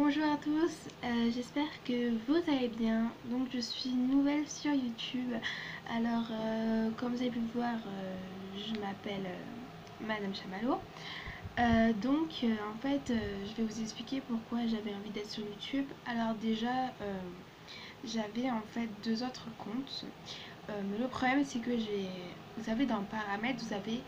Bonjour à tous, j'espère que vous allez bien. Donc je suis nouvelle sur YouTube. Alors comme vous avez pu le voir, je m'appelle Madame Chamallow. En fait je vais vous expliquer pourquoi j'avais envie d'être sur YouTube. Alors déjà j'avais en fait deux autres comptes. Mais le problème c'est que vous savez dans paramètres vous avez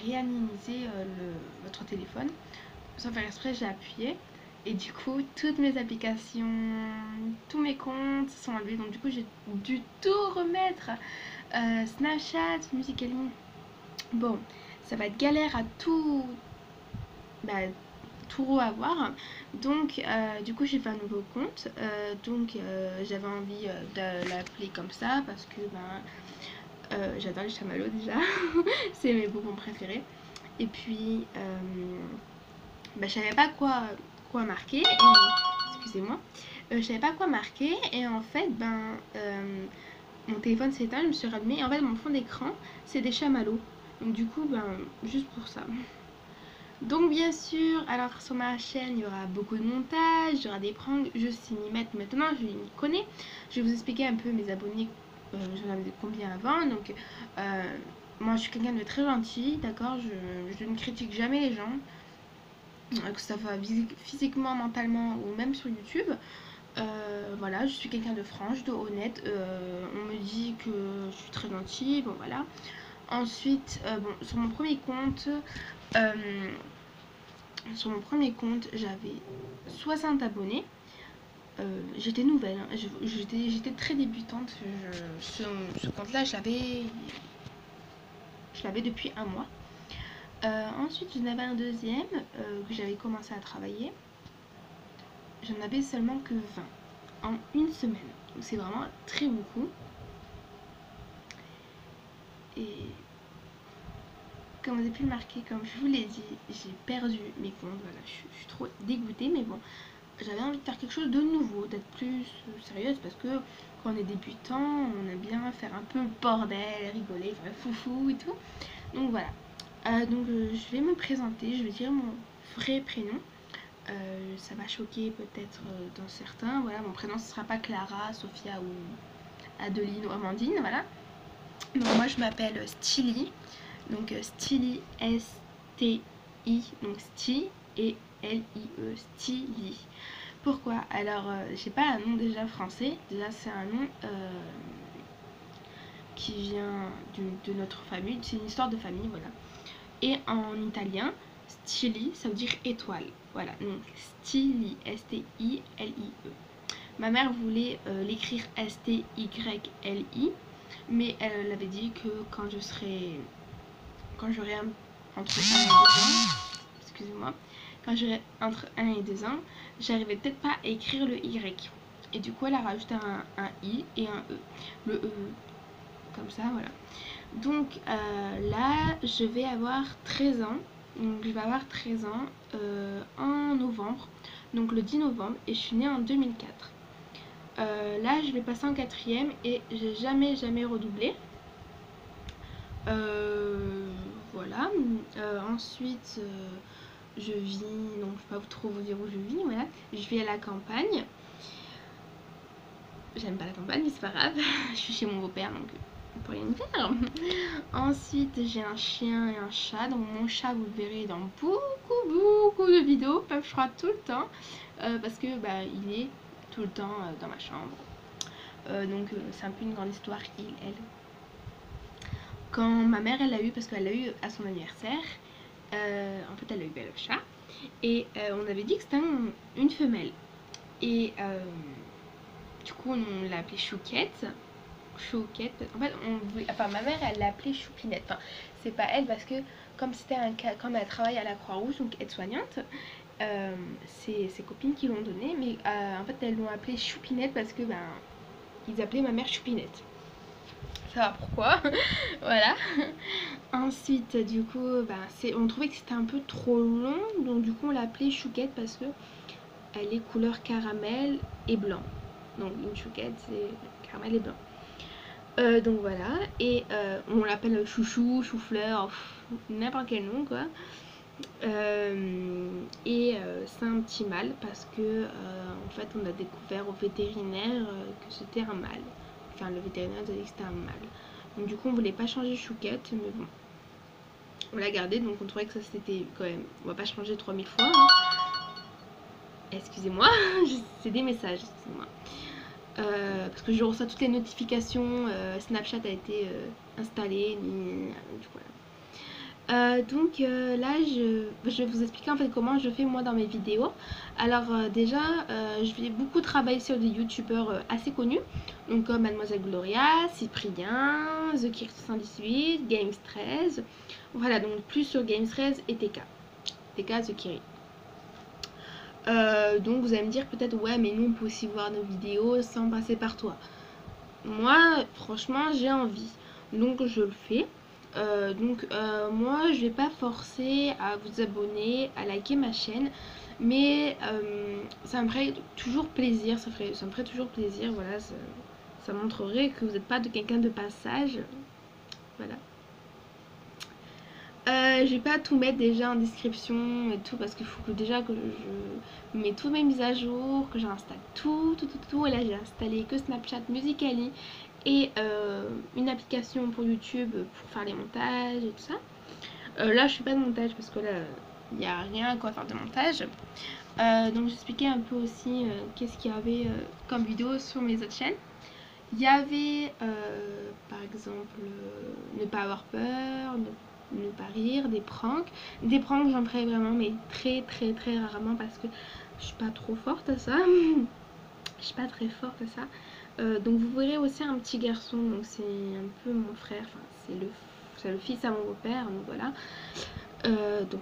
réanimé votre téléphone. Sans faire exprès j'ai appuyé. Et du coup, toutes mes applications, tous mes comptes sont enlevés. Donc du coup, j'ai dû tout remettre. Snapchat, Musical.ly. Bon, ça va être galère à bah, tout reavoir. Donc du coup, j'ai fait un nouveau compte. J'avais envie de l'appeler comme ça parce que j'adore les chamallows déjà. C'est mes bonbons préférés. Et puis, je savais pas quoi marquer. Excusez-moi. Je savais pas quoi marquer et en fait mon téléphone s'est éteint, je me suis rallumée et en fait mon fond d'écran c'est des chamallows. Donc du coup juste pour ça. Donc bien sûr, alors sur ma chaîne il y aura beaucoup de montage, il y aura des pranks, je sais m'y mettre maintenant, je m'y connais. Je vais vous expliquer un peu mes abonnés, j'en avais combien avant. Donc moi je suis quelqu'un de très gentil, d'accord, je ne critique jamais les gens, que ça soit physiquement, mentalement ou même sur YouTube. Voilà, je suis quelqu'un de franche, de honnête. On me dit que je suis très gentille, bon voilà. Ensuite, sur mon premier compte, euh, j'avais 60 abonnés. J'étais nouvelle, hein. J'étais très débutante. Ce compte-là, je l'avais depuis un mois. Ensuite, j'en avais un deuxième que j'avais commencé à travailler. J'en avais seulement que 20 en une semaine. Donc c'est vraiment très beaucoup. Et comme vous avez pu le marquer, comme je vous l'ai dit, j'ai perdu mes comptes. Voilà, je suis trop dégoûtée, mais bon, j'avais envie de faire quelque chose de nouveau, d'être plus sérieuse parce que quand on est débutant, on aime bien faire un peu le bordel, rigoler, faire le foufou et tout. Donc voilà. Je vais me présenter, je vais dire mon vrai prénom. Ça va choquer peut-être dans certains. Voilà, mon prénom ce sera pas Clara, Sophia ou Adeline ou Amandine. Voilà. Donc moi je m'appelle Stilly. Donc Stilly, S-T-I, donc Sti et L-I-E, Stilly. Pourquoi? Alors j'ai pas un nom déjà français. Déjà c'est un nom qui vient de notre famille. C'est une histoire de famille, voilà. Et en italien, Stilly, ça veut dire étoile. Voilà, donc Stilly, S-T-I-L-I-E. Ma mère voulait l'écrire S-T-Y-L-I, mais elle avait dit que quand j'aurai entre 1 et 2 ans, excusez-moi, quand j'aurai entre 1 et 2 ans, j'arrivais peut-être pas à écrire le Y. Et du coup, elle a rajouté un I et un E. Le E, comme ça, voilà. Donc là, je vais avoir 13 ans. Donc je vais avoir 13 ans en novembre. Donc le 10 novembre. Et je suis née en 2004. Là, je vais passer en quatrième et j'ai jamais redoublé. Voilà. Ensuite, je vis. Donc je ne vais pas trop vous dire où je vis. Voilà. Je vis à la campagne. J'aime pas la campagne, mais c'est pas grave. Je suis chez mon beau-père, donc on peut rien y faire. Ensuite, j'ai un chien et un chat. Donc mon chat, vous le verrez dans beaucoup de vidéos, même je crois tout le temps, parce que il est tout le temps dans ma chambre. C'est un peu une grande histoire, elle. Quand ma mère, elle l'a eu, parce qu'elle l'a eu à son anniversaire, en fait, elle a eu le chat. Et on avait dit que c'était une femelle. Et du coup, on l'a appelée Chouquette. Chouquette. En fait, ma mère, elle l'a appelée Choupinette. Enfin, c'est pas elle parce que comme c'était un cas, comme elle travaille à la Croix-Rouge, donc aide-soignante, c'est ses copines qui l'ont donné, mais en fait, elles l'ont appelée Choupinette parce que ils appelaient ma mère Choupinette. Ça va pourquoi. Voilà. Ensuite, du coup, on trouvait que c'était un peu trop long, donc du coup, on l'a appelée Chouquette parce que elle est couleur caramel et blanc. Donc une chouquette, c'est caramel et blanc. Donc voilà, et on l'appelle chouchou, chou-fleur, n'importe quel nom quoi. C'est un petit mâle parce que en fait on a découvert au vétérinaire que c'était un mâle. Enfin le vétérinaire nous a dit que c'était un mâle. Donc du coup on voulait pas changer Chouquette, mais bon. On l'a gardé, donc on trouvait que ça c'était quand même. On va pas changer 3000 fois. Hein. Excusez-moi, c'est des messages, excusez-moi. Parce que je reçois toutes les notifications, Snapchat a été installé, du coup, voilà. Là je vais vous expliquer en fait comment je fais moi dans mes vidéos. Alors déjà je vais beaucoup travailler sur des youtubeurs assez connus, donc comme Mademoiselle Gloria, Cyprien, TheKiri78, Games13. Voilà, donc plus sur Games13 et TK The Kiri. Donc vous allez me dire peut-être ouais mais nous on peut aussi voir nos vidéos sans passer par toi. Moi franchement j'ai envie, donc je le fais. Moi je vais pas forcer à vous abonner, à liker ma chaîne, mais ça me ferait toujours plaisir, ça me ferait toujours plaisir, voilà, ça montrerait que vous n'êtes pas de quelqu'un de passage, voilà. Je vais pas tout mettre déjà en description et tout parce qu'il faut que déjà que je mets toutes mes mises à jour, que j'installe tout. Et là j'ai installé que Snapchat, Musical.ly et une application pour YouTube pour faire les montages et tout ça. Là je fais pas de montage parce que là il n'y a rien à quoi faire de montage. Donc j'expliquais un peu aussi qu'est-ce qu'il y avait comme vidéo sur mes autres chaînes. Il y avait par exemple ne pas avoir peur, ne pas rire, des pranks. Des pranks j'en ferai vraiment mais très rarement parce que je suis pas trop forte à ça. Je suis pas très forte à ça. Donc vous verrez aussi un petit garçon, donc c'est un peu mon frère, enfin c'est le fils à mon beau-père, donc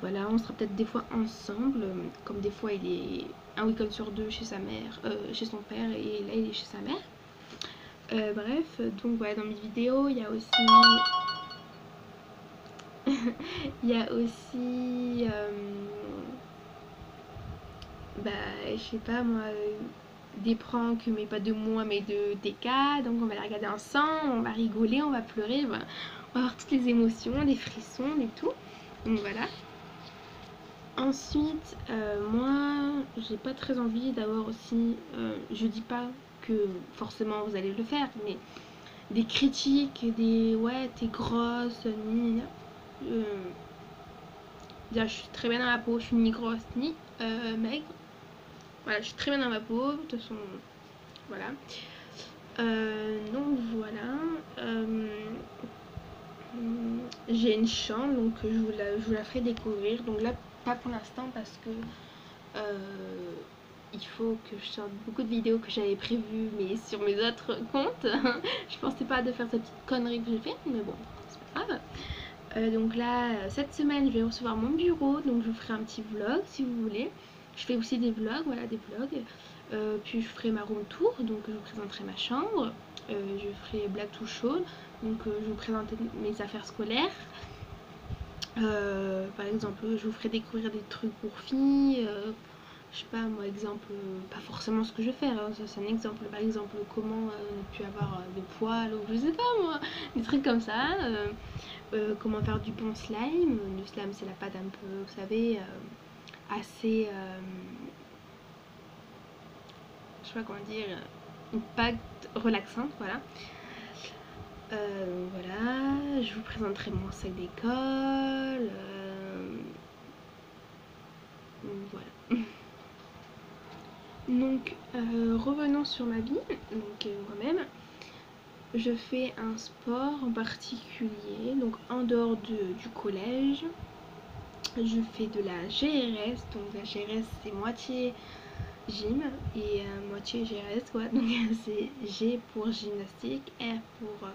voilà, on sera peut-être des fois ensemble, comme des fois il est un week-end sur deux chez sa mère, chez son père et là il est chez sa mère. Bref, donc voilà, dans mes vidéos, il y a aussi... il y a aussi... je sais pas moi, des pranks, mais pas de moi, mais de TK. Donc on va les regarder ensemble, on va rigoler, on va pleurer, on va avoir toutes les émotions, des frissons et tout. Donc voilà. Ensuite, moi, j'ai pas très envie d'avoir aussi... je dis pas que forcément vous allez le faire, mais des critiques, des ouais t'es grosse, ni déjà je suis très bien dans ma peau, je suis ni grosse ni maigre, voilà je suis très bien dans ma peau, de toute façon voilà. Donc voilà, j'ai une chambre donc je vous la ferai découvrir, donc là pas pour l'instant parce que il faut que je sorte beaucoup de vidéos que j'avais prévues mais sur mes autres comptes. Je pensais pas de faire cette petite connerie que j'ai fait, mais bon c'est pas grave. Donc là cette semaine je vais recevoir mon bureau, donc je vous ferai un petit vlog si vous voulez. Je fais aussi des vlogs, voilà des vlogs. Puis je ferai ma room tour, donc je vous présenterai ma chambre. Je ferai Black to Show, donc je vous présenterai mes affaires scolaires. Par exemple je vous ferai découvrir des trucs pour filles, je sais pas moi exemple, pas forcément ce que je vais faire, hein, ça c'est un exemple, par exemple comment ne plus avoir de poils ou je sais pas moi, des trucs comme ça, comment faire du bon slime. Le slime c'est la pâte un peu, vous savez, assez, je sais pas comment dire, une pâte relaxante, voilà. Voilà, je vous présenterai mon sac d'école, voilà. Donc revenons sur ma vie, donc moi-même. Je fais un sport en particulier, donc en dehors du collège. Je fais de la GRS, donc la GRS c'est moitié gym et moitié GRS quoi. Donc c'est G pour gymnastique, R pour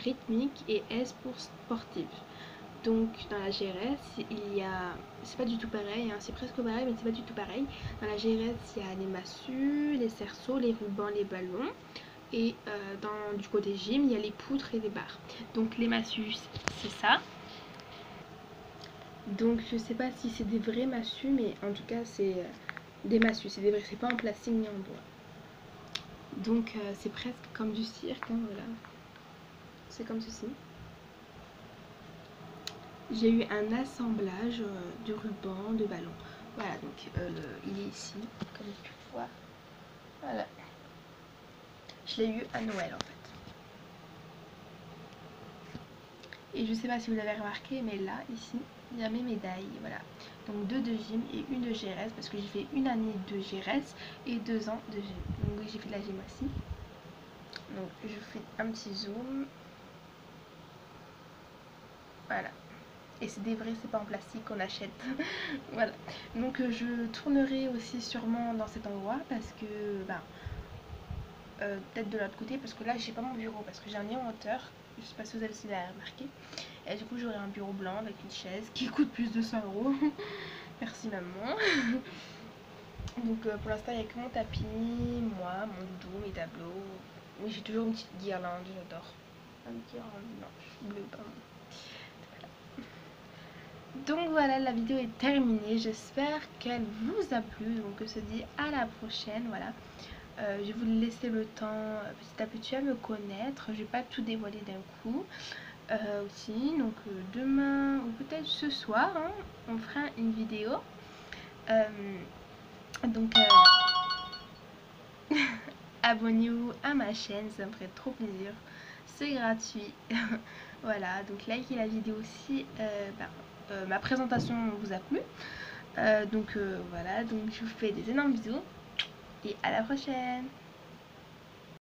rythmique et S pour sportif. Donc dans la GRS il y a, c'est pas du tout pareil, hein, c'est presque pareil mais c'est pas du tout pareil. Dans la GRS il y a les massues, les cerceaux, les rubans, les ballons. Et du côté gym il y a les poutres et les barres. Donc les massues c'est ça. Donc je sais pas si c'est des vraies massues mais en tout cas c'est des massues, c'est des vrais, c'est pas en plastique ni en bois. Donc c'est presque comme du cirque, hein, voilà. C'est comme ceci. j'ai eu un assemblage de ruban, de ballon. Voilà, donc il est ici, comme tu peux voir. Voilà. Je l'ai eu à Noël en fait. Et je sais pas si vous avez remarqué, mais là, ici, il y a mes médailles, voilà. Donc 2 de gym et une de GRS, parce que j'ai fait une année de GRS et 2 ans de gym. Donc oui, j'ai fait de la gym aussi. Donc je fais un petit zoom. Voilà. Et c'est des vrais, c'est pas en plastique qu'on achète. Voilà. Donc je tournerai aussi sûrement dans cet endroit, parce que, ben, peut-être de l'autre côté, parce que là, j'ai pas mon bureau, parce que j'ai un inventeur. Je sais pas si vous avez remarqué. Et du coup, j'aurai un bureau blanc avec une chaise qui coûte plus de 100 euros. Merci maman. Donc pour l'instant, il n'y a que mon tapis, moi, mon doudou, mes tableaux. Oui, j'ai toujours une petite guirlande, j'adore. Une guirlande blanche, bleue, pardon. Donc voilà, la vidéo est terminée. J'espère qu'elle vous a plu. Donc je se dit à la prochaine. Voilà. Je vais vous laisser le temps petit à petit à me connaître. Je vais pas tout dévoiler d'un coup. Aussi, donc demain ou peut-être ce soir, hein, on fera une vidéo. Donc abonnez-vous à ma chaîne, ça me ferait trop plaisir. C'est gratuit. Voilà, donc likez la vidéo si ma présentation vous a plu. Donc voilà, donc je vous fais des énormes bisous et à la prochaine.